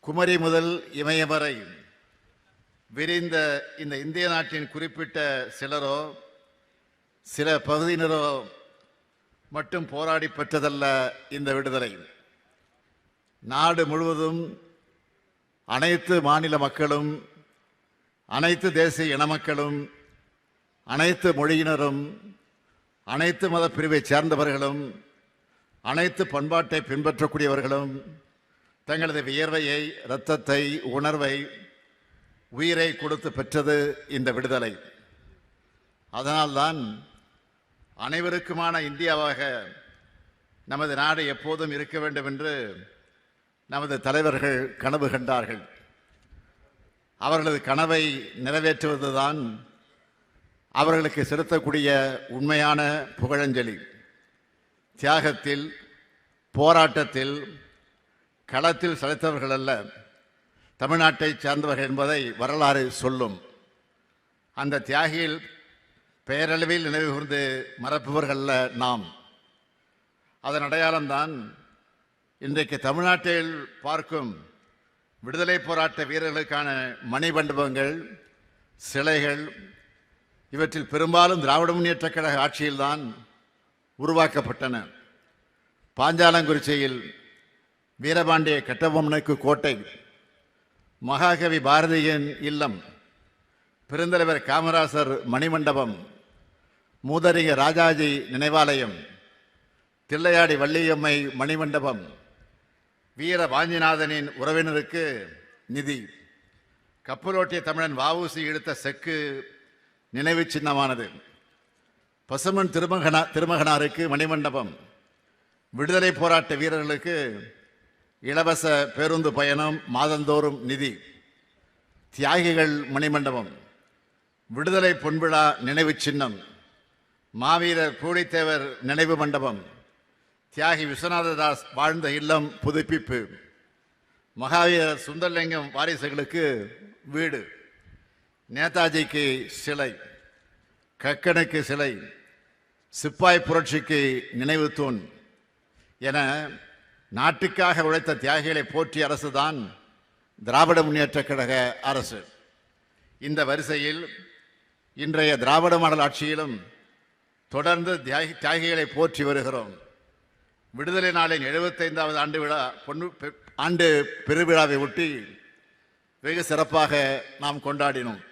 குமரி முதல் இமயம் வரை விரிந்த இந்த இந்திய நாட்டின் குறிப்பிட்ட சிலரோ சில பகுதியினரோ மட்டும் போராடி பெற்றதல்ல இந்த விடுதலை. நாடு முழுவதும் அனைத்து மாநில மக்களும், அனைத்து தேசிய இன மக்களும், அனைத்து மொழியினரும், அனைத்து மத பிரிவை சேர்ந்தவர்களும், அனைத்து பண்பாட்டை பின்பற்றக்கூடியவர்களும் தங்களது வியர்வையை, இரத்தத்தை, உணர்வை, உயிரை கொடுத்து பெற்றது இந்த விடுதலை. அதனால்தான் அனைவருக்குமான இந்தியாவாக நமது நாடு எப்போதும் இருக்க வேண்டும் என்று நமது தலைவர்கள் கனவு கண்டார்கள். அவர்களது கனவை நிறைவேற்றுவதுதான் அவர்களுக்கு செலுத்தக்கூடிய உண்மையான புகழஞ்சலி. தியாகத்தில், போராட்டத்தில், களத்தில் சளைத்தவர்கள் அல்ல தமிழ்நாட்டை சார்ந்தவர்கள் என்பதை வரலாறு சொல்லும். அந்த தியாகியில் பெயரளவில் நினைவு கூர்ந்து மறப்பவர்கள்ல நாம். அதன் அடையாளம்தான் இன்றைக்கு தமிழ்நாட்டில் பார்க்கும் விடுதலை போராட்ட வீரர்களுக்கான மணிமண்டபங்கள், சிலைகள். இவற்றில் பெரும்பாலும் திராவிட முன்னேற்றக் கழக ஆட்சியில்தான் உருவாக்கப்பட்டன. பாஞ்சாலங்குறிச்சியில் வீரபாண்டிய கட்டபொம்மனுக்கு கோட்டை, மகாகவி பாரதியின் இல்லம், பெருந்தலைவர் காமராசர் மணிமண்டபம், மூதறிஞர் ராஜாஜி நினைவாலயம், தில்லையாடி வள்ளியம்மை மணிமண்டபம், வீர வாஞ்சிநாதனின் உறவினருக்கு நிதி, கப்பலோட்டிய தமிழன் வ.உ.சி. இழுத்த செக்கு நினைவு சின்னமானது, பசுமன் திருமகனாருக்கு மணிமண்டபம், விடுதலை போராட்ட வீரர்களுக்கு இலவச பேருந்து பயணம் மாதந்தோறும் நிதி, தியாகிகள் மணிமண்டபம், விடுதலை பொன்விழா நினைவு சின்னம், மாவீரர் பூலித்தேவர் நினைவு மண்டபம், தியாகி விஸ்வநாததாஸ் வாழ்ந்த இல்லம் புதுப்பிப்பு, மகாவீரர் சுந்தரலிங்கம் வாரிசுகளுக்கு வீடு, நேதாஜிக்கு சிலை, கக்கனுக்கு சிலை, சிப்பாய் புரட்சிக்கு நினைவு தூண் என நாட்டுக்காக உழைத்த தியாகிகளை போற்றிய அரசுதான் திராவிட முன்னேற்றக் கழக அரசு. இந்த வரிசையில் இன்றைய திராவிட மாடல் ஆட்சியிலும் தொடர்ந்து தியாகிகளை போற்றி வருகிறோம். விடுதலை நாளின் 75வது ஆண்டு பெருவிழாவை ஒட்டி வெகு சிறப்பாக நாம் கொண்டாடினோம்.